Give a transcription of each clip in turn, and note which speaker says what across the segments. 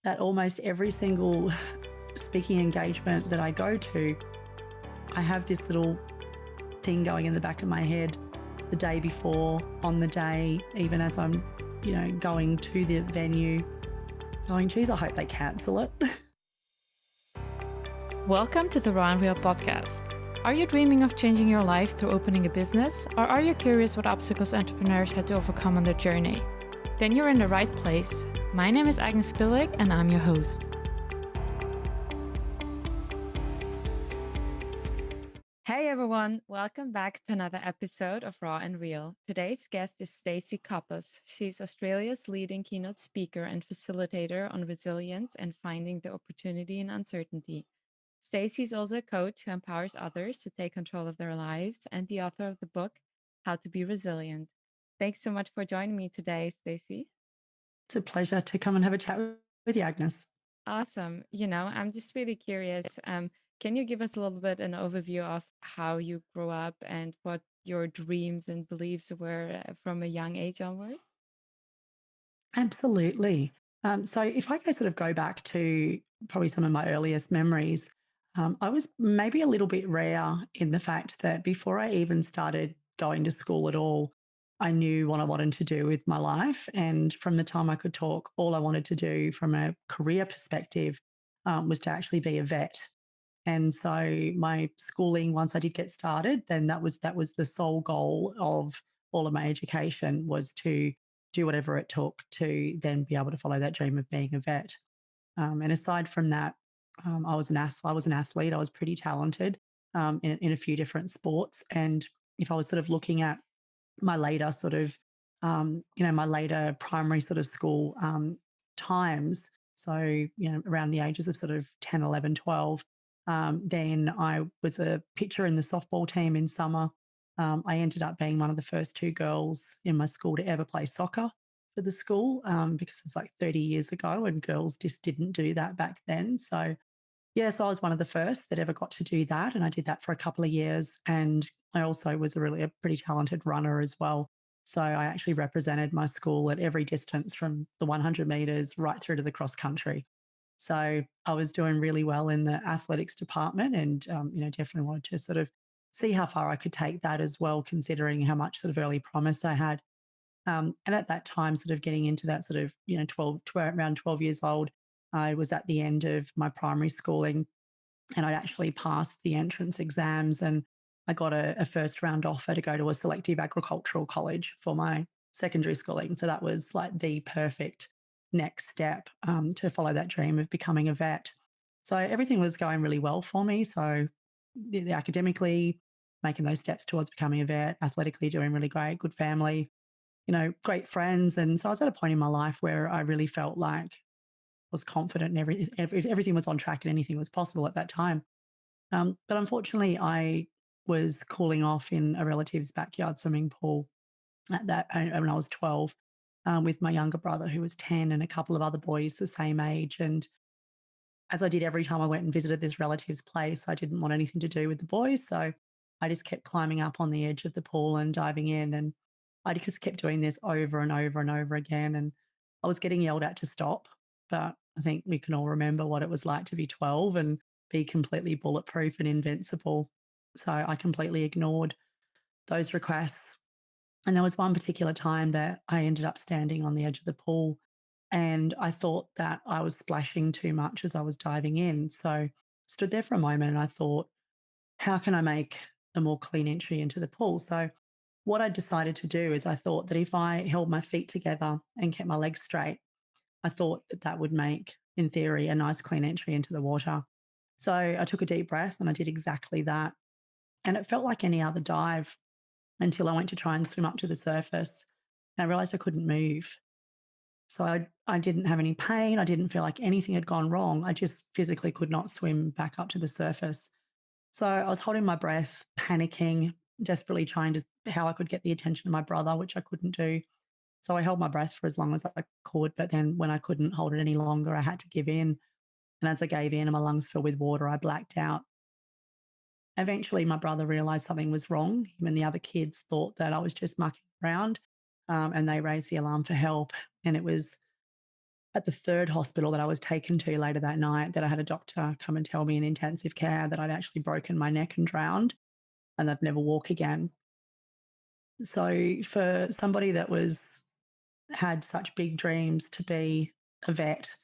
Speaker 1: that almost every single speaking engagement that I go to, I have this little thing going in the back of my head the day before, on the day, even as I'm, going to the venue, going, geez, I hope they cancel it.
Speaker 2: Welcome to the Raw and Real podcast. Are you dreaming of changing your life through opening a business, or are you curious what obstacles entrepreneurs had to overcome on their journey? Then you're in the right place. My name is Agnes and I'm your host. Hey everyone, welcome back to another episode of Raw and Real. Today's guest is Stacey Copas. She's Australia's leading keynote speaker and facilitator on resilience and finding the opportunity in uncertainty. Stacey is also a coach who empowers others to take control of their lives and the author of the book, How to Be Resilient. Thanks so much for joining me today, Stacey.
Speaker 1: It's a pleasure to come and have a chat with you, Agnes.
Speaker 2: Awesome. I'm just really curious. Can you give us a little bit an overview of how you grew up and what your dreams and beliefs were from a young age onwards?
Speaker 1: Absolutely. So if I go back to probably some of my earliest memories, I was maybe a little bit rare in the fact that before I even started going to school at all, I knew what I wanted to do with my life. And from the time I could talk, all I wanted to do from a career perspective was to actually be a vet. And so my schooling, once I did get started, then that was the sole goal of all of my education, was to do whatever it took to then be able to follow that dream of being a vet. And aside from that, I was an athlete. I was pretty talented in a few different sports. And if I was sort of looking at my later my later primary sort of school times, so, around the ages of sort of 10, 11, 12, then I was a pitcher in the softball team in summer. I ended up being one of the first two girls in my school to ever play soccer for the school, because it's like 30 years ago and girls just didn't do that back then. So, yes, I was one of the first that ever got to do that. And I did that for a couple of years. And I also was a pretty talented runner as well. So I actually represented my school at every distance from the 100 metres right through to the cross country. So I was doing really well in the athletics department, and, definitely wanted to sort of see how far I could take that as well, considering how much sort of early promise I had. And at that time, sort of getting into that sort of, 12, around 12 years old, I was at the end of my primary schooling, and I actually passed the entrance exams, and I got a first round offer to go to a selective agricultural college for my secondary schooling. So that was like the perfect next step to follow that dream of becoming a vet. So everything was going really well for me. So the academically, making those steps towards becoming a vet, athletically doing really great, good family, great friends. And so I was at a point in my life where I really felt like I was confident and everything was on track and anything was possible at that time. But unfortunately, I was cooling off in a relative's backyard swimming pool when I was 12, with my younger brother who was 10 and a couple of other boys the same age. And as I did every time I went and visited this relative's place, I didn't want anything to do with the boys. So I just kept climbing up on the edge of the pool and diving in. And I just kept doing this over and over and over again. And I was getting yelled at to stop. But I think we can all remember what it was like to be 12 and be completely bulletproof and invincible. So I completely ignored those requests. And there was one particular time that I ended up standing on the edge of the pool, and I thought that I was splashing too much as I was diving in. So stood there for a moment and I thought, how can I make a more clean entry into the pool? So what I decided to do is I thought that if I held my feet together and kept my legs straight, I thought that that would make, in theory, a nice clean entry into the water. So I took a deep breath and I did exactly that. And it felt like any other dive until I went to try and swim up to the surface. And I realized I couldn't move. So I didn't have any pain. I didn't feel like anything had gone wrong. I just physically could not swim back up to the surface. So I was holding my breath, panicking, desperately trying to how I could get the attention of my brother, which I couldn't do. So I held my breath for as long as I could. But then when I couldn't hold it any longer, I had to give in. And as I gave in and my lungs filled with water, I blacked out. Eventually, my brother realised something was wrong. Him and the other kids thought that I was just mucking around, and they raised the alarm for help. And it was at the third hospital that I was taken to later that night that I had a doctor come and tell me in intensive care that I'd actually broken my neck and drowned and I'd never walk again. So for somebody that was had such big dreams to be a vet,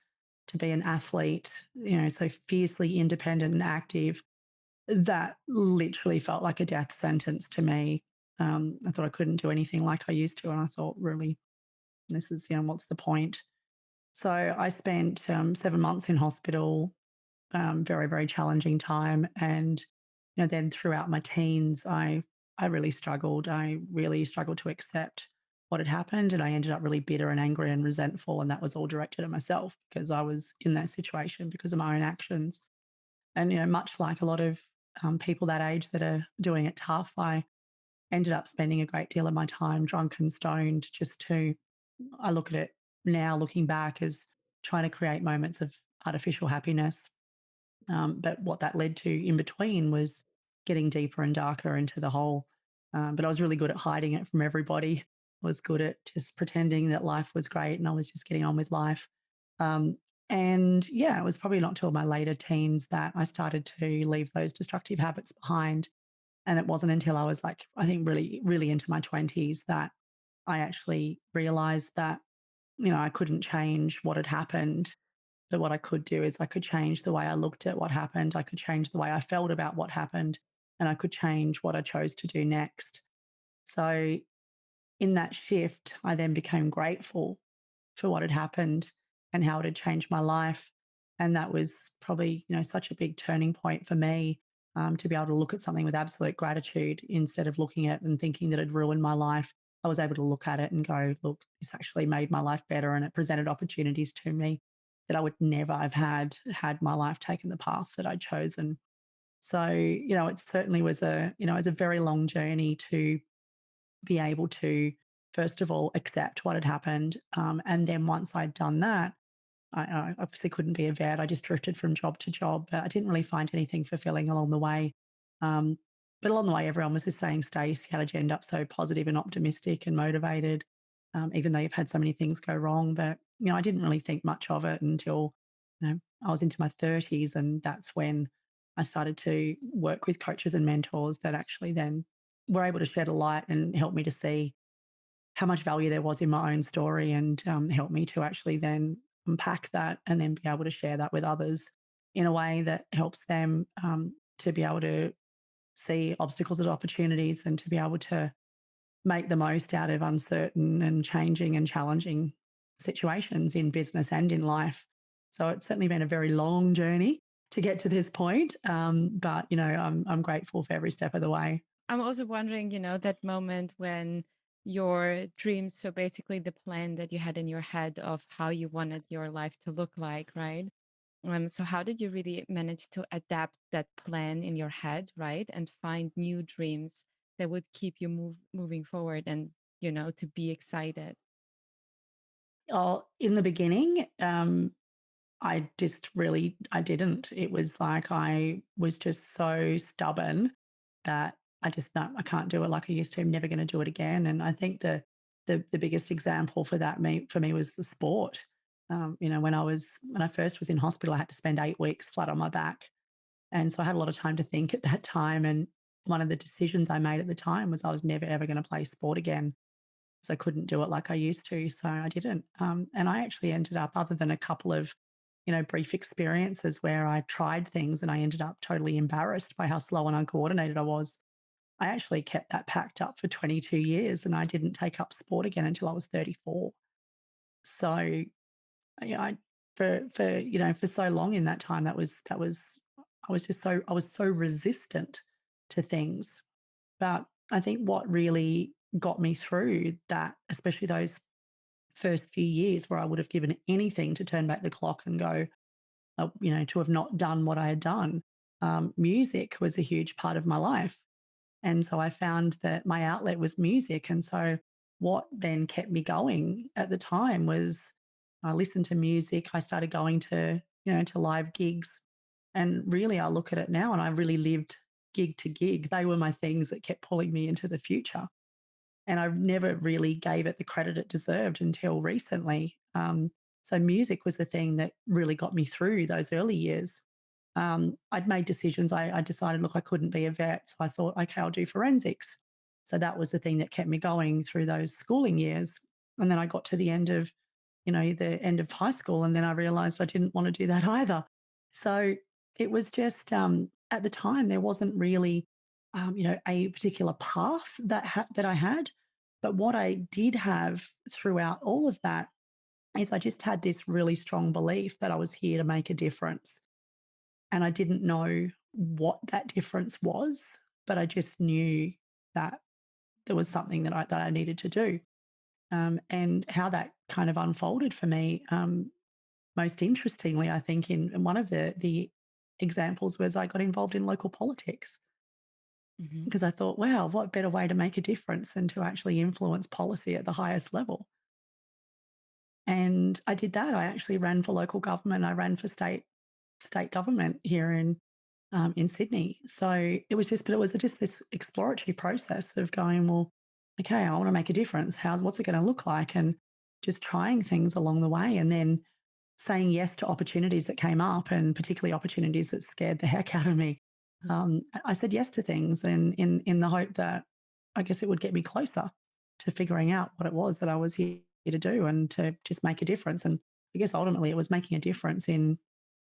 Speaker 1: to be an athlete, so fiercely independent and active, that literally felt like a death sentence to me. I thought I couldn't do anything like I used to. And I thought, really, this is, what's the point? So I spent 7 months in hospital, very, very challenging time. And, then throughout my teens, I really struggled. I really struggled to accept what had happened. And I ended up really bitter and angry and resentful. And that was all directed at myself because I was in that situation because of my own actions. And, much like a lot of people that age that are doing it tough, I ended up spending a great deal of my time drunk and stoned I look at it now looking back as trying to create moments of artificial happiness. But what that led to in between was getting deeper and darker into the hole. But I was really good at hiding it from everybody. I was good at just pretending that life was great and I was just getting on with life. Um, and yeah, it was probably not till my later teens that I started to leave those destructive habits behind. And it wasn't until I was like, I think really, really into my 20s that I actually realized that, I couldn't change what had happened. But what I could do is I could change the way I looked at what happened. I could change the way I felt about what happened. And I could change what I chose to do next. So in that shift, I then became grateful for what had happened and how it had changed my life. And that was probably, such a big turning point for me, to be able to look at something with absolute gratitude instead of looking at and thinking that it ruined my life. I was able to look at it and go, look, this actually made my life better and it presented opportunities to me that I would never have had my life taken the path that I'd chosen. So, it certainly was it's a very long journey to be able to, first of all, accept what had happened. And then once I'd done that, I obviously couldn't be a vet. I just drifted from job to job, but I didn't really find anything fulfilling along the way. Um, but along the way, everyone was just saying, Stace, how did you end up so positive and optimistic and motivated, even though you've had so many things go wrong? But, I didn't really think much of it until, I was into my 30s. And that's when I started to work with coaches and mentors that actually then were able to shed a light and help me to see how much value there was in my own story and help me to actually then unpack that and then be able to share that with others in a way that helps them to be able to see obstacles as opportunities and to be able to make the most out of uncertain and changing and challenging situations in business and in life. So it's certainly been a very long journey to get to this point. But I'm grateful for every step of the way.
Speaker 2: I'm also wondering, that moment when your dreams, so basically the plan that you had in your head of how you wanted your life to look like, right? So how did you really manage to adapt that plan in your head, right? And find new dreams that would keep you moving forward and, to be excited?
Speaker 1: Oh, in the beginning, I didn't. It was like I was just so stubborn that I just, no, I can't do it like I used to. I'm never going to do it again. And I think the biggest example for that for me was the sport. When I first was in hospital, I had to spend 8 weeks flat on my back. And so I had a lot of time to think at that time. And one of the decisions I made at the time was I was never, ever going to play sport again because I couldn't do it like I used to. So I didn't. And I actually ended up, other than a couple of, brief experiences where I tried things and I ended up totally embarrassed by how slow and uncoordinated I was. I actually kept that packed up for 22 years and I didn't take up sport again until I was 34. So I for so long in that time that was I was so resistant to things. But I think what really got me through that, especially those first few years where I would have given anything to turn back the clock and go, to have not done what I had done. Music was a huge part of my life. And so I found that my outlet was music. And so what then kept me going at the time was I listened to music. I started going to live gigs. And really, I look at it now and I really lived gig to gig. They were my things that kept pulling me into the future. And I never really gave it the credit it deserved until recently. So music was the thing that really got me through those early years. I'd made decisions. I decided, look, I couldn't be a vet. So I thought, okay, I'll do forensics. So that was the thing that kept me going through those schooling years. And then I got to the end of, the end of high school. And then I realized I didn't want to do that either. So it was just, at the time, there wasn't really, a particular path that I had. But what I did have throughout all of that is I just had this really strong belief that I was here to make a difference. And I didn't know what that difference was, but I just knew that there was something that I needed to do. And how that kind of unfolded for me, most interestingly, I think in one of the examples was I got involved in local politics
Speaker 2: Hmm.
Speaker 1: because I thought, wow, what better way to make a difference than to actually influence policy at the highest level? And I did that. I actually ran for local government. I ran for state government here in Sydney. So but it was just this exploratory process of going, well, okay, I want to make a difference. What's it going to look like? And just trying things along the way, and then saying yes to opportunities that came up, and particularly opportunities that scared the heck out of me. I said yes to things, and in the hope that I guess it would get me closer to figuring out what it was that I was here to do and to just make a difference. And I guess ultimately it was making a difference in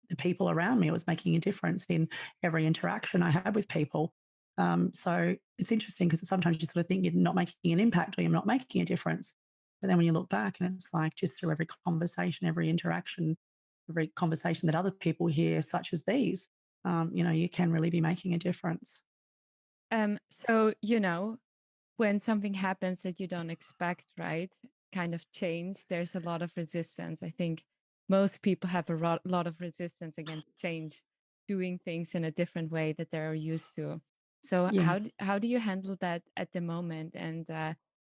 Speaker 1: the people around me. It was making a difference in every interaction I had with people. So it's interesting because sometimes you sort of think you're not making an impact or you're not making a difference. But then when you look back and it's like just through every conversation, every interaction, every conversation that other people hear, such as these, you can really be making a difference.
Speaker 2: So, when something happens that you don't expect, right? Kind of change, there's a lot of resistance. I think most people have a lot of resistance against change, doing things in a different way that they're used to. So
Speaker 1: Yeah.
Speaker 2: how do you handle that at the moment? And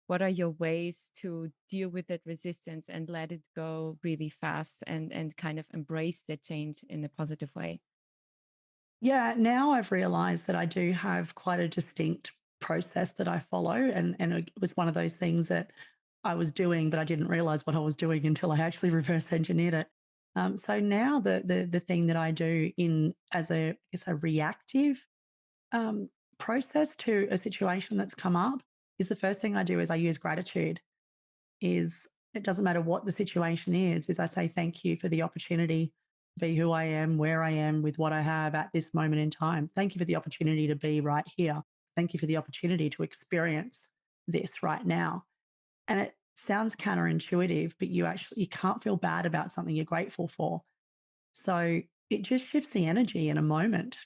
Speaker 2: what are your ways to deal with that resistance and let it go really fast and kind of embrace the change in a positive way?
Speaker 1: Yeah, now I've realized that I do have quite a distinct process that I follow. And it was one of those things that I was doing, but I didn't realize what I was doing until I actually reverse engineered it. So now the thing that I do in as a I guess a reactive um, process to a situation that's come up is the first thing I do is I use gratitude. Is it doesn't matter what the situation is I say thank you for the opportunity to be who I am, where I am, with what I have at this moment in time. Thank you for the opportunity to be right here. Thank you for the opportunity to experience this right now. And it sounds counterintuitive, but you can't feel bad about something you're grateful for. So it just shifts the energy in a moment.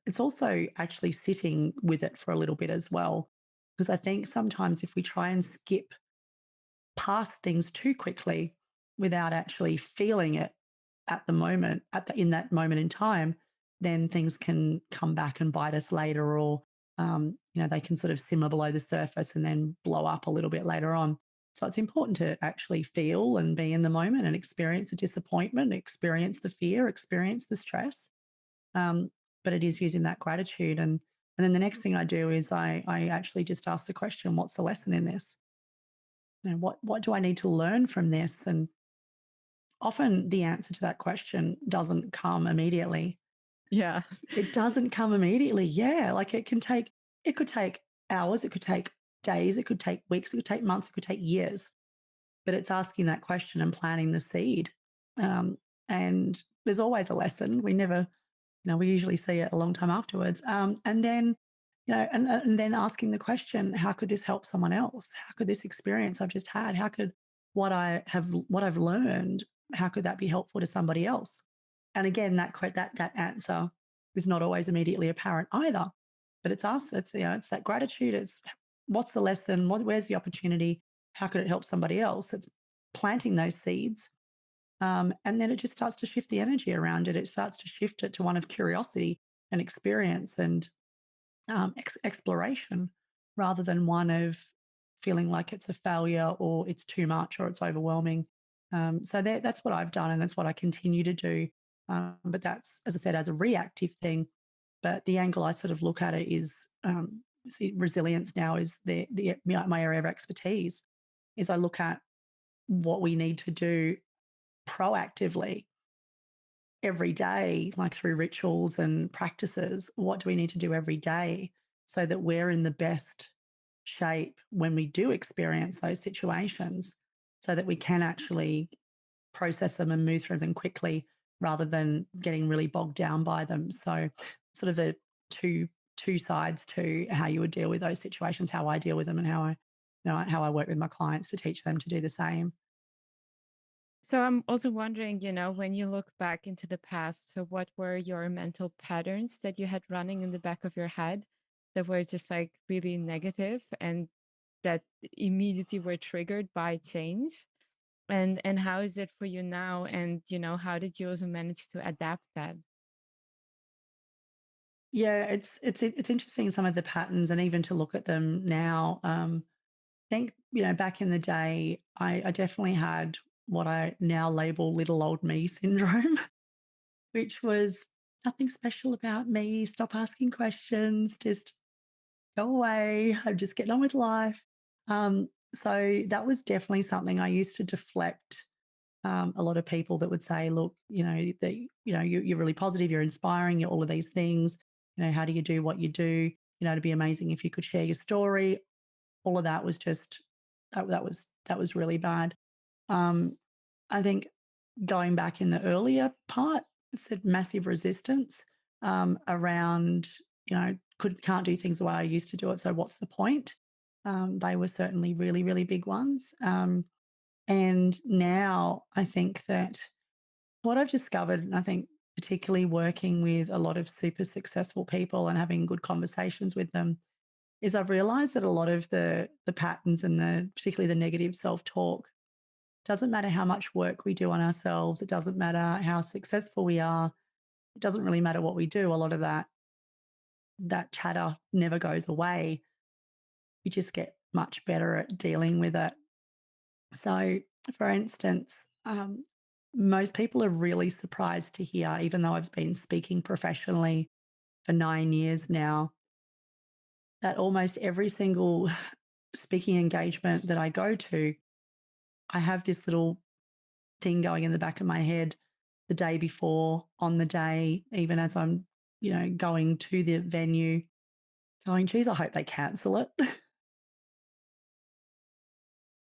Speaker 1: It's also actually sitting with it for a little bit as well. Because I think sometimes if we try and skip past things too quickly without actually feeling it at the moment, in that moment in time, then things can come back and bite us later, or they can sort of simmer below the surface and then blow up a little bit later on. So it's important to actually feel and be in the moment and experience the disappointment, experience the fear, experience the stress. Um, but it is using that gratitude, and then the next thing I do is I actually just ask the question, what's the lesson in this? What do I need to learn from this? And often the answer to that question doesn't come immediately.
Speaker 2: Yeah.
Speaker 1: It doesn't come immediately. Yeah, like it could take hours, it could take days, it could take weeks, it could take months, it could take years. But it's asking that question and planting the seed. Um, and there's always a lesson. We usually see it a long time afterwards. And then, and then asking the question, how could this help someone else? How could this experience I've just had, how could what I've learned, how could that be helpful to somebody else? And again, that answer is not always immediately apparent either. But it's us. It's that gratitude. It's what's the lesson? Where's the opportunity? How could it help somebody else? It's planting those seeds, and then it just starts to shift the energy around it. It starts to shift it to one of curiosity and experience and exploration rather than one of feeling like it's a failure or it's too much or it's overwhelming. So that's what I've done and that's what I continue to do. But that's, as I said, as a reactive thing. But the angle I sort of look at it is resilience now is my area of expertise. Is I look at what we need to do proactively every day, like through rituals and practices, what do we need to do every day so that we're in the best shape when we do experience those situations so that we can actually process them and move through them quickly rather than getting really bogged down by them. So sort of the two sides to how you would deal with those situations, how I deal with them and how I work with my clients to teach them to do the same.
Speaker 2: So I'm also wondering, when you look back into the past, so what were your mental patterns that you had running in the back of your head that were just like really negative and that immediately were triggered by change? And how is it for you now? And how did you also manage to adapt that?
Speaker 1: Yeah, it's interesting some of the patterns and even to look at them now. I think back in the day, I definitely had what I now label little old me syndrome, which was nothing special about me. Stop asking questions, just go away. I'm just getting on with life. So that was definitely something I used to deflect a lot of people that would say, look, that you're really positive, you're inspiring, you're all of these things. How do you do what you do? It'd be amazing if you could share your story. All of that was just that was really bad. Um, I think going back in the earlier part, it said massive resistance around, can't do things the way I used to do it. So what's the point? They were certainly really, really big ones. And now I think that what I've discovered, and I think particularly working with a lot of super successful people and having good conversations with them, is I've realized that a lot of the patterns and particularly the negative self-talk doesn't matter how much work we do on ourselves. It doesn't matter how successful we are. It doesn't really matter what we do. A lot of that chatter never goes away. We just get much better at dealing with it. So, for instance, most people are really surprised to hear, even though I've been speaking professionally for 9 years now, that almost every single speaking engagement that I go to, I have this little thing going in the back of my head the day before, on the day, even as I'm, going to the venue, going, geez, I hope they cancel it.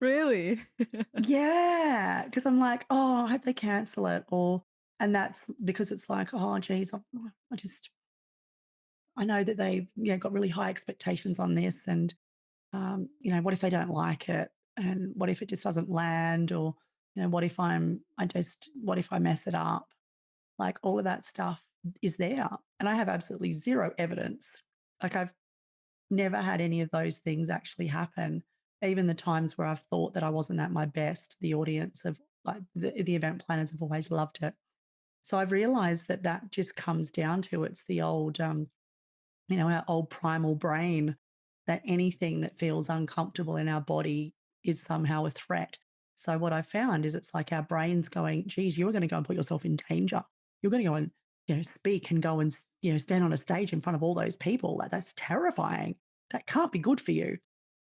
Speaker 2: Really?
Speaker 1: Yeah, because I'm like, oh, I hope they cancel it. And that's because it's like, oh, geez, I know that they got really high expectations on this. And, what if they don't like it? And what if it just doesn't land? Or, what if I mess it up? Like all of that stuff is there. And I have absolutely zero evidence. Like I've never had any of those things actually happen. Even the times where I've thought that I wasn't at my best, the audience of like the event planners have always loved it. So I've realized that that just comes down to it's the old, our old primal brain that anything that feels uncomfortable in our body is somehow a threat. So what I found is it's like our brain's going, geez, you're going to go and put yourself in danger. You're going to go and, speak and go and, stand on a stage in front of all those people. Like that's terrifying. That can't be good for you.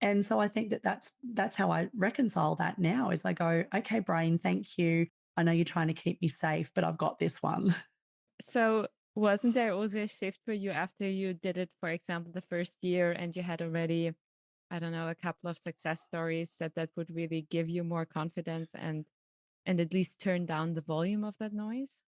Speaker 1: And so I think that that's how I reconcile that now is I go, okay, brain, thank you. I know you're trying to keep me safe, but I've got this one.
Speaker 2: So wasn't there also a shift for you after you did it, for example, the first year and you had already, I don't know, a couple of success stories that would really give you more confidence and at least turn down the volume of that noise?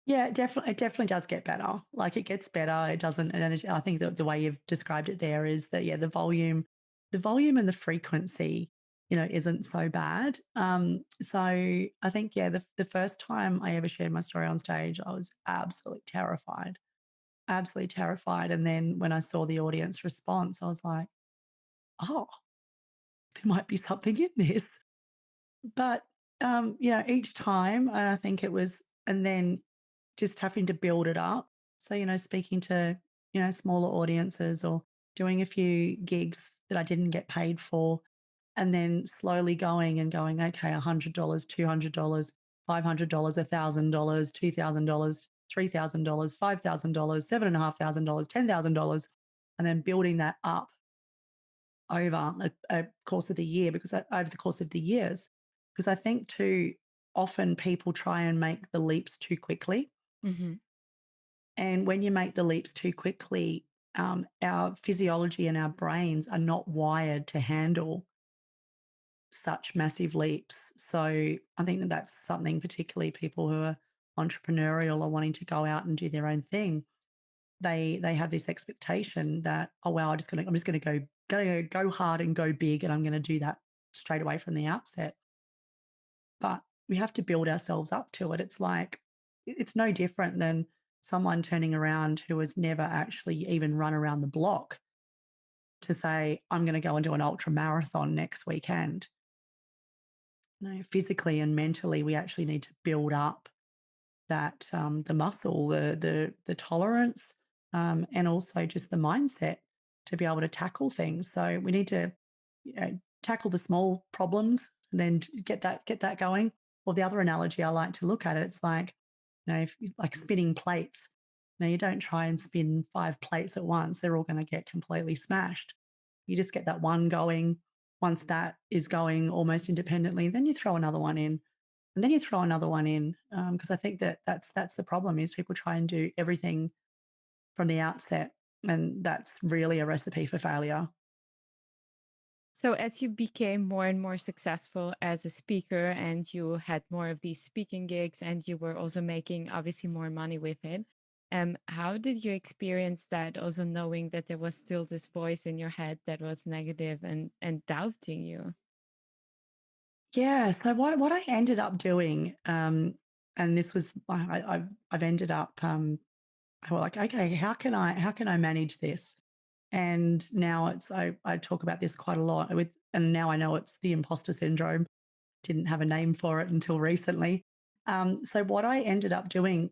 Speaker 1: Yeah, it definitely does get better. Like it gets better. It doesn't, and I think that the way you've described it there is that yeah, the volume and the frequency, isn't so bad. So I think yeah, the first time I ever shared my story on stage, I was absolutely terrified. And then when I saw the audience response, I was like, oh, there might be something in this. But each time, and I think it was, and then just having to build it up. So, speaking to, smaller audiences or doing a few gigs that I didn't get paid for, and then slowly going and going, okay, $100, $200, $500, $1,000, $2,000, $3,000, $5,000, $7,500, $10,000, and then building that up over a course of the year over the course of the years. Because I think too, often people try and make the leaps too quickly.
Speaker 2: Hmm.
Speaker 1: And when you make the leaps too quickly, our physiology and our brains are not wired to handle such massive leaps. So I think that that's something, particularly people who are entrepreneurial or wanting to go out and do their own thing. They have this expectation that, oh well, I'm just gonna go hard and go big, and I'm gonna do that straight away from the outset. But we have to build ourselves up to it. It's like it's no different than someone turning around who has never actually even run around the block to say, I'm going to go and do an ultra marathon next weekend. No, physically and mentally, we actually need to build up that the muscle, the tolerance, and also just the mindset to be able to tackle things. So we need to, tackle the small problems and then get that going. Or the other analogy I like to look at it, it's like, if like spinning plates. Now you don't try and spin 5 plates at once; they're all going to get completely smashed. You just get that one going. Once that is going almost independently, then you throw another one in, and then you throw another one in. Because I think that that's the problem is people try and do everything from the outset, and that's really a recipe for failure.
Speaker 2: So, as you became more and more successful as a speaker and you had more of these speaking gigs and you were also making obviously more money with it, how did you experience that? Also, knowing that there was still this voice in your head that was negative and doubting you.
Speaker 1: Yeah. So what I ended up doing, and this was I've ended up like, okay, how can I manage this? And now I talk about this quite a lot with, and now I know it's the imposter syndrome. Didn't have a name for it until recently. So what I ended up doing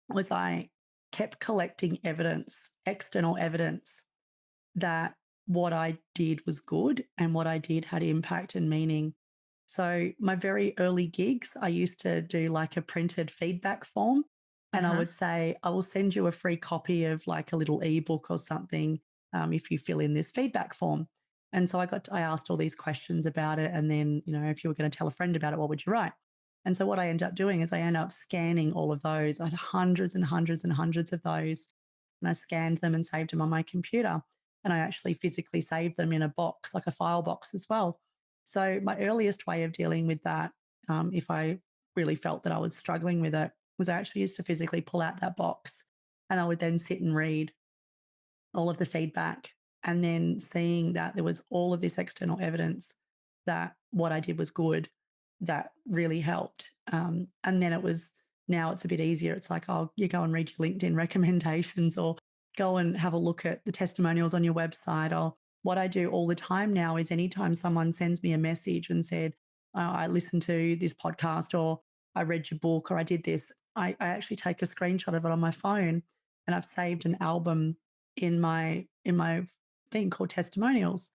Speaker 1: was I kept collecting evidence, external evidence that what I did was good and what I did had impact and meaning. So, my very early gigs, I used to do like a printed feedback form.
Speaker 2: Uh
Speaker 1: And I
Speaker 2: huh.
Speaker 1: would say, I will send you a free copy of like a little ebook or something if you fill in this feedback form. And so I asked all these questions about it. And then, if you were going to tell a friend about it, what would you write? And so what I ended up doing is I ended up scanning all of those. I had hundreds and hundreds and hundreds of those. And I scanned them and saved them on my computer. And I actually physically saved them in a box, like a file box as well. So my earliest way of dealing with that, if I really felt that I was struggling with it, was I actually used to physically pull out that box and I would then sit and read all of the feedback, and then seeing that there was all of this external evidence that what I did was good, that really helped. And then now it's a bit easier. It's like, oh, you go and read your LinkedIn recommendations or go and have a look at the testimonials on your website. Or what I do all the time now is anytime someone sends me a message and said, I listened to this podcast or I read your book or I did this, I actually take a screenshot of it on my phone and I've saved an album in my thing called testimonials.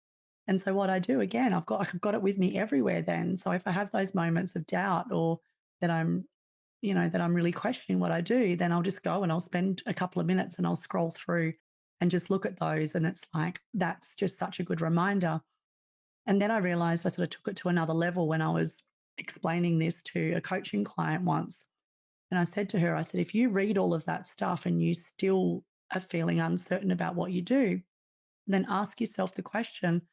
Speaker 1: And so what I do again, I've got it with me everywhere then. So if I have those moments of doubt or that I'm really questioning what I do, then I'll just go and I'll spend a couple of minutes and I'll scroll through and just look at those. And it's like, that's just such a good reminder. And then I realized I sort of took it to another level when I was explaining this to a coaching client once. And I said to her, I said, if you read all of that stuff and you still are feeling uncertain about what you do, then ask yourself the question,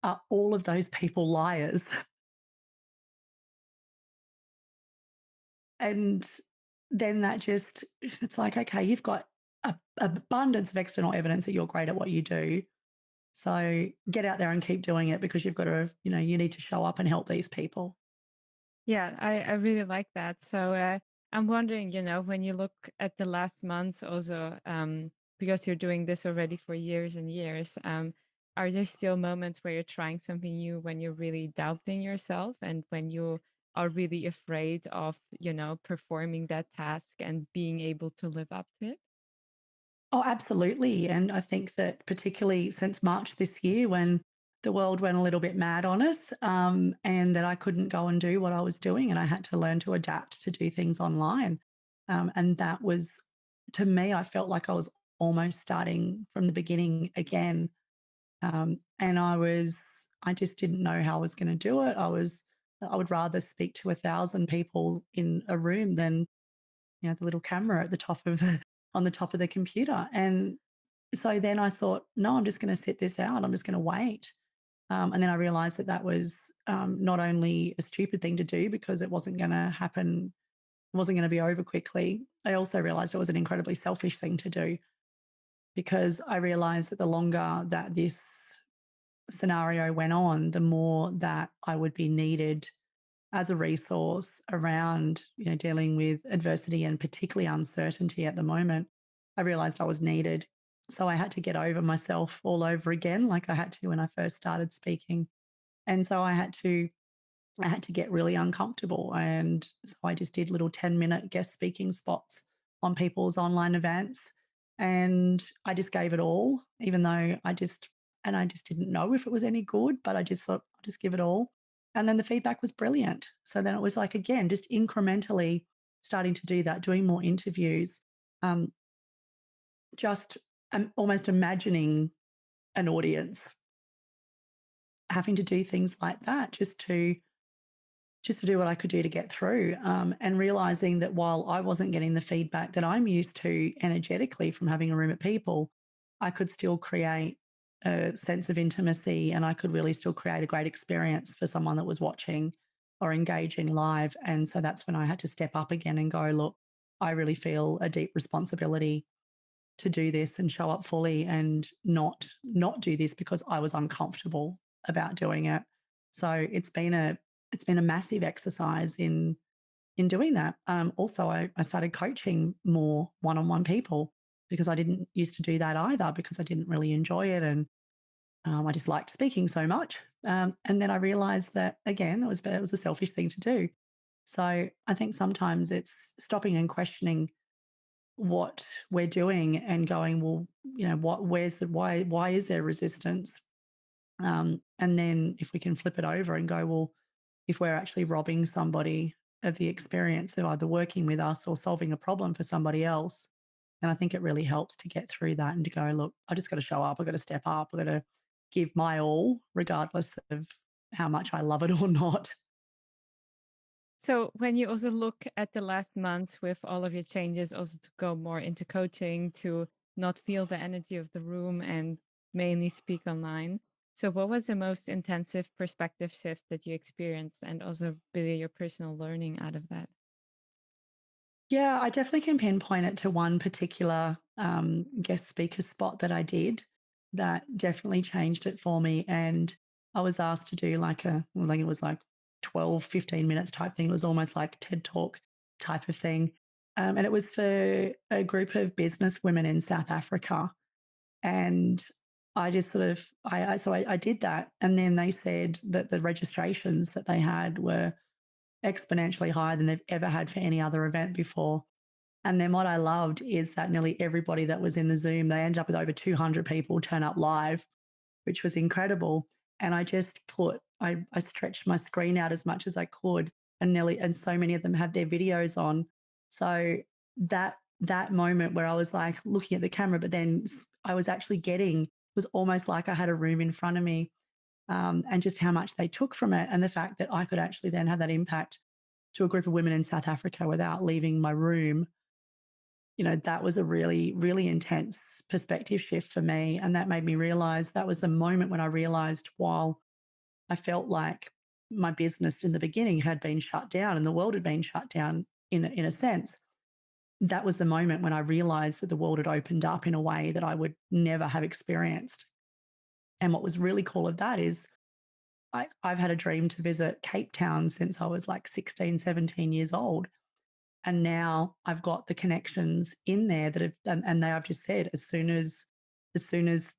Speaker 1: are all of those people liars? And then it's like, okay, you've got abundance of external evidence that you're great at what you do. So get out there and keep doing it because you've got to, you need to show up and help these people.
Speaker 2: Yeah, I really like that. So I'm wondering, when you look at the last months also, because you're doing this already for years and years, are there still moments where you're trying something new when you're really doubting yourself and when you are really afraid of, performing that task and being able to live up to it?
Speaker 1: Oh, absolutely. And I think that particularly since March this year, when the world went a little bit mad on us, and that I couldn't go and do what I was doing, and I had to learn to adapt to do things online. And that was, to me, I felt like I was almost starting from the beginning again. And I just didn't know how I was going to do it. I would rather speak to 1,000 people in a room than, the little camera at the top of the on the top of the computer. And so then I thought, no, I'm just going to sit this out. I'm just going to wait. And then I realized that that was not only a stupid thing to do because it wasn't going to happen, it wasn't going to be over quickly. I also realized it was an incredibly selfish thing to do because I realized that the longer that this scenario went on, the more that I would be needed as a resource around, dealing with adversity and particularly uncertainty at the moment. I realized I was needed. So I had to get over myself all over again, like I had to when I first started speaking. And so I had to get really uncomfortable. And so I just did little 10-minute guest speaking spots on people's online events. And I just gave it all, even though I just didn't know if it was any good, but I just thought, I'll just give it all. And then the feedback was brilliant. So then it was like, again, just incrementally starting to do that, doing more interviews, um, just almost imagining an audience, having to do things like that just to do what I could do to get through, and realizing that while I wasn't getting the feedback that I'm used to energetically from having a room of people, I could still create a sense of intimacy and I could really still create a great experience for someone that was watching or engaging live. And so that's when I had to step up again and go, look, I really feel a deep responsibility to do this and show up fully and not do this because I was uncomfortable about doing it. So it's been a massive exercise in doing that. Also, I started coaching more one-on-one people because I didn't used to do that either because I didn't really enjoy it and I just liked speaking so much. And then I realized that again, it was a selfish thing to do. So I think sometimes it's stopping and questioning what we're doing and going, well, why is there resistance? And then if we can flip it over and go, well, if we're actually robbing somebody of the experience of either working with us or solving a problem for somebody else, then I think it really helps to get through that and to go, look, I just got to show up. I got to step up. I got to give my all, regardless of how much I love it or not.
Speaker 2: So when you also look at the last months with all of your changes, also to go more into coaching, to not feel the energy of the room and mainly speak online. So what was the most intensive perspective shift that you experienced and also really your personal learning out of that?
Speaker 1: Yeah, I definitely can pinpoint it to one particular guest speaker spot that I did that definitely changed it for me. And I was asked to do I think it was like 12, 15 minutes type thing. It was almost like TED Talk type of thing. And it was for a group of business women in South Africa. And I just sort of, I did that. And then they said that the registrations that they had were exponentially higher than they've ever had for any other event before. And then what I loved is that nearly everybody that was in the Zoom, they ended up with over 200 people turn up live, which was incredible. And I stretched my screen out as much as I could, and so many of them had their videos on. So that moment where I was like looking at the camera, but then I was actually was almost like I had a room in front of me, and just how much they took from it, and the fact that I could actually then have that impact to a group of women in South Africa without leaving my room. That was a really, really intense perspective shift for me. And that made me realize that was the moment when I realized while I felt like my business in the beginning had been shut down and the world had been shut down in a sense, that was the moment when I realized that the world had opened up in a way that I would never have experienced. And what was really cool of that is I've had a dream to visit Cape Town since I was like 16, 17 years old. And now I've got the connections in there that have, and they, I've just said, as soon as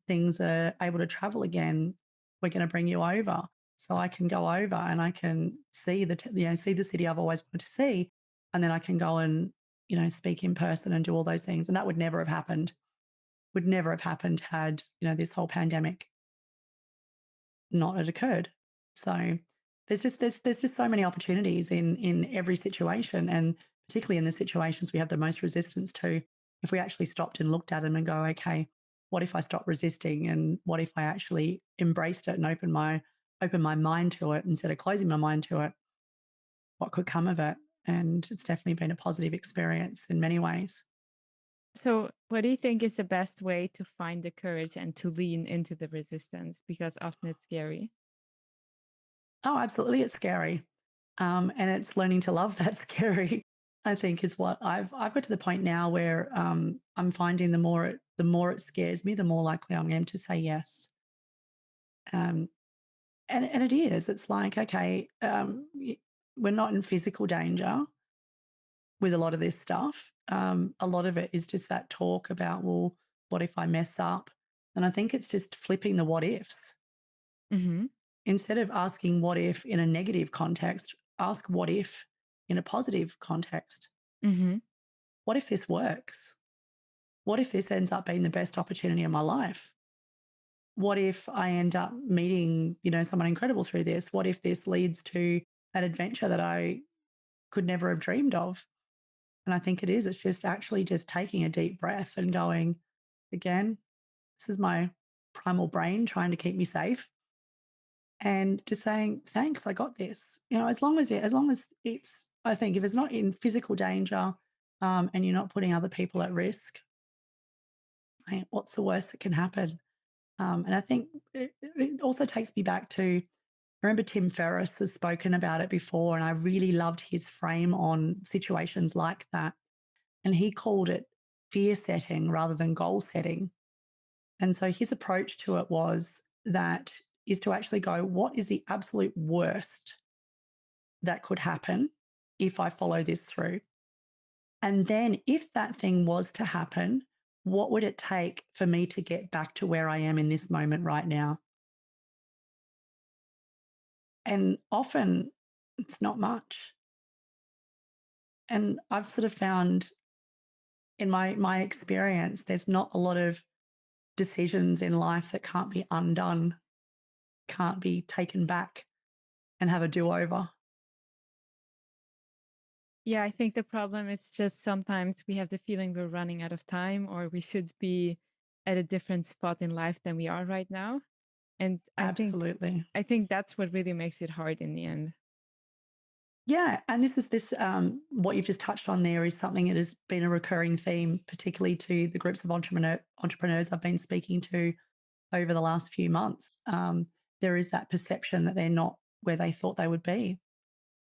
Speaker 1: things are able to travel again, we're going to bring you over. So I can go over and I can see see the city I've always wanted to see. And then I can go and, speak in person and do all those things. And that would never have happened had, this whole pandemic not had occurred. So there's just so many opportunities in every situation, and particularly in the situations we have the most resistance to. If we actually stopped and looked at them and go, okay, what if I stop resisting, and what if I actually embraced it and open my mind to it instead of closing my mind to it? what could come of it. And it's definitely been a positive experience in many ways.
Speaker 2: So, what do you think is the best way to find the courage and to lean into the resistance? Because often it's scary.
Speaker 1: Oh, absolutely, it's scary. And it's learning to love that scary, I think, is what I've got to the point now where I'm finding the more it scares me, the more likely I am to say yes. Um, and it is. It's like, okay, we're not in physical danger with a lot of this stuff. A lot of it is just that talk about, well, what if I mess up? And I think it's just flipping the what ifs.
Speaker 2: Mm-hmm.
Speaker 1: Instead of asking what if in a negative context, ask what if in a positive context.
Speaker 2: Mm-hmm.
Speaker 1: What if this works? What if this ends up being the best opportunity of my life? What if I end up meeting, someone incredible through this? What if this leads to an adventure that I could never have dreamed of? And I think it is. It's just actually just taking a deep breath and going, again, this is my primal brain trying to keep me safe. And just saying, thanks, I got this. As long as it's, I think if it's not in physical danger, and you're not putting other people at risk, what's the worst that can happen? And I think it also takes me back to, I remember Tim Ferriss has spoken about it before, and I really loved his frame on situations like that. And he called it fear setting rather than goal setting. And so his approach to it is to actually go, what is the absolute worst that could happen if I follow this through? And then if that thing was to happen, what would it take for me to get back to where I am in this moment right now? And often it's not much. And I've sort of found in my experience, there's not a lot of decisions in life that can't be undone, can't be taken back and have a do-over.
Speaker 2: Yeah, I think the problem is just sometimes we have the feeling we're running out of time or we should be at a different spot in life than we are right now. And
Speaker 1: Absolutely.
Speaker 2: I think that's what really makes it hard in the end.
Speaker 1: Yeah, and what you've just touched on there is something that has been a recurring theme, particularly to the groups of entrepreneurs I've been speaking to over the last few months. There is that perception that they're not where they thought they would be.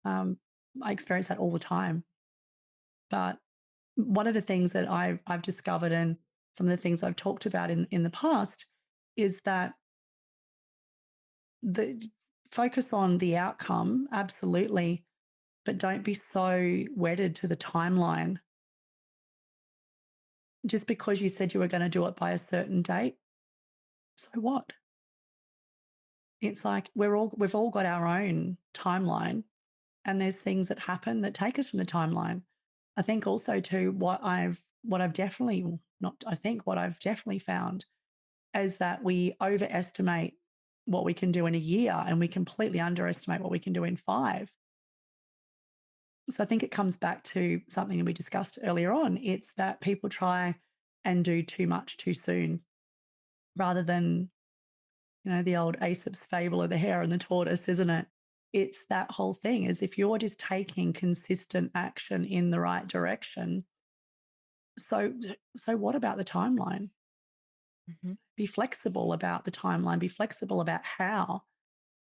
Speaker 1: I experience that all the time. But one of the things that I've discovered, and some of the things I've talked about in the past, is that the focus on the outcome, absolutely, but don't be so wedded to the timeline. Just because you said you were going to do it by a certain date, so what? It's like we've all got our own timeline, and there's things that happen that take us from the timeline. I think also too what I've definitely not I think what I've definitely found is that we overestimate what we can do in a year and we completely underestimate what we can do in 5. So I think it comes back to something that we discussed earlier on. It's that people try and do too much too soon rather than, the old Aesop's fable of the hare and the tortoise, isn't it? It's that whole thing is if you're just taking consistent action in the right direction. So, so what about the timeline?
Speaker 2: Mhm.
Speaker 1: Be flexible about the timeline, be flexible about how.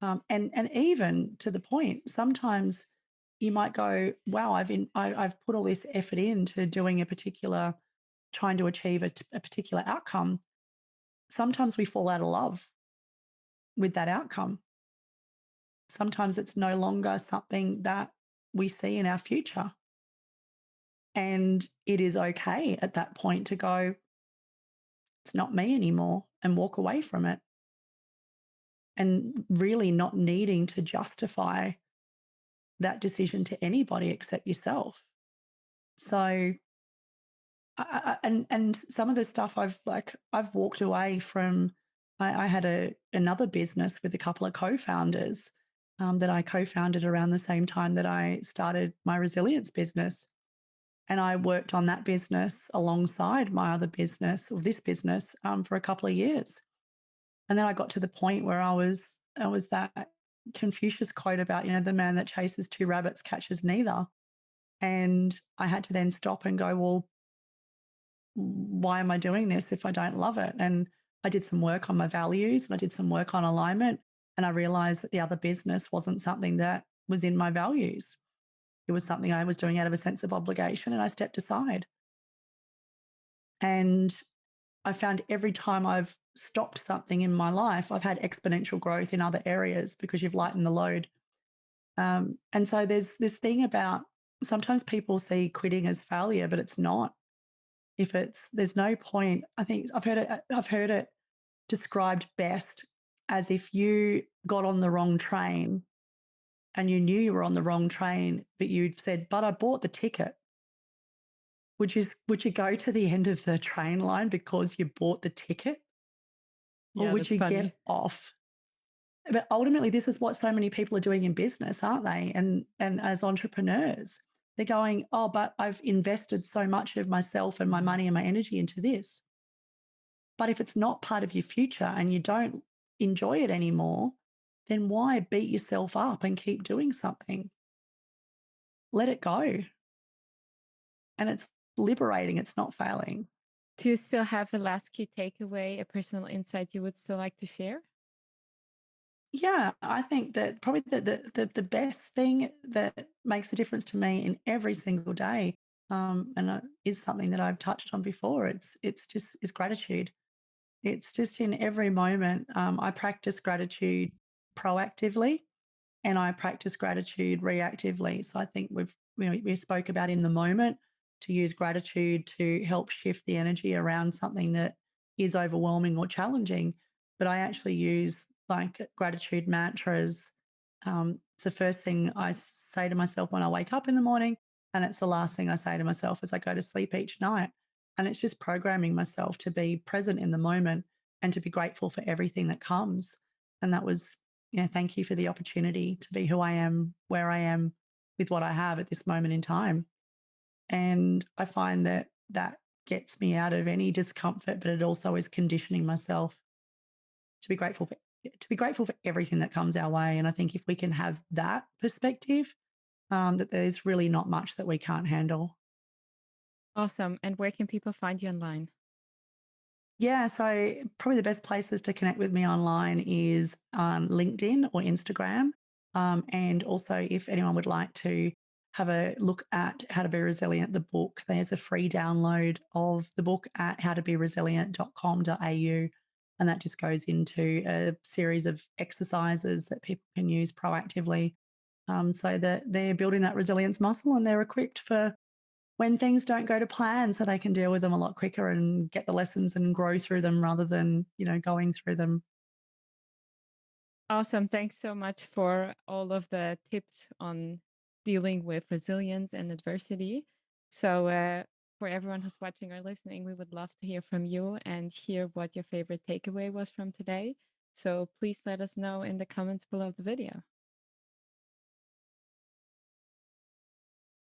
Speaker 1: And even to the point, sometimes you might go, wow, I've put all this effort into doing trying to achieve a particular outcome. Sometimes we fall out of love with that outcome. Sometimes it's no longer something that we see in our future. And it is okay at that point to go, it's not me anymore, and walk away from it. And really not needing to justify that decision to anybody except yourself. So, and some of the stuff I've walked away from. I had another business with a couple of co-founders that I co-founded around the same time that I started my resilience business, and I worked on that business alongside my other business or this business for a couple of years, and then I got to the point where I was that Confucius quote about, the man that chases two rabbits catches neither. And I had to then stop and go, well, why am I doing this if I don't love it? And I did some work on my values and I did some work on alignment. And I realized that the other business wasn't something that was in my values. It was something I was doing out of a sense of obligation, and I stepped aside. And I found every time I've stopped something in my life, I've had exponential growth in other areas because you've lightened the load. And so there's this thing about sometimes people see quitting as failure, but it's not. There's no point. I think I've heard it described best as if you got on the wrong train and you knew you were on the wrong train, but you'd said, but I bought the ticket. Would you go to the end of the train line because you bought the ticket? Or
Speaker 2: Yeah,
Speaker 1: would
Speaker 2: that's
Speaker 1: you
Speaker 2: funny.
Speaker 1: get off? But ultimately, this is what so many people are doing in business, aren't they? And as entrepreneurs, they're going, oh, but I've invested so much of myself and my money and my energy into this. But if it's not part of your future and you don't enjoy it anymore, then why beat yourself up and keep doing something? Let it go. And it's liberating. It's not failing.
Speaker 2: Do you still have a last key takeaway, a personal insight you would still like to share?
Speaker 1: Yeah, I think that probably the best thing that makes a difference to me in every single day, is something that I've touched on before. It's gratitude. It's just in every moment. I practice gratitude proactively, and I practice gratitude reactively. So I think we spoke about in the moment to use gratitude to help shift the energy around something that is overwhelming or challenging. But I actually use like gratitude mantras. It's the first thing I say to myself when I wake up in the morning, and it's the last thing I say to myself as I go to sleep each night. And it's just programming myself to be present in the moment and to be grateful for everything that comes. And that was, thank you for the opportunity to be who I am, where I am, with what I have at this moment in time. And I find that that gets me out of any discomfort, but it also is conditioning myself to be grateful for everything that comes our way. And I think if we can have that perspective, that there's really not much that we can't handle.
Speaker 2: Awesome. And where can people find you online?
Speaker 1: Yeah, so probably the best places to connect with me online is LinkedIn or Instagram. And also, if anyone would like to have a look at How to Be Resilient, the book, there's a free download of the book at howtoberesilient.com.au. And that just goes into a series of exercises that people can use proactively, so that they're building that resilience muscle and they're equipped for when things don't go to plan, so they can deal with them a lot quicker and get the lessons and grow through them rather than, going through them.
Speaker 2: Awesome. Thanks so much for all of the tips on dealing with resilience and adversity. So, for everyone who's watching or listening, we would love to hear from you and hear what your favorite takeaway was from today. So, please let us know in the comments below the video.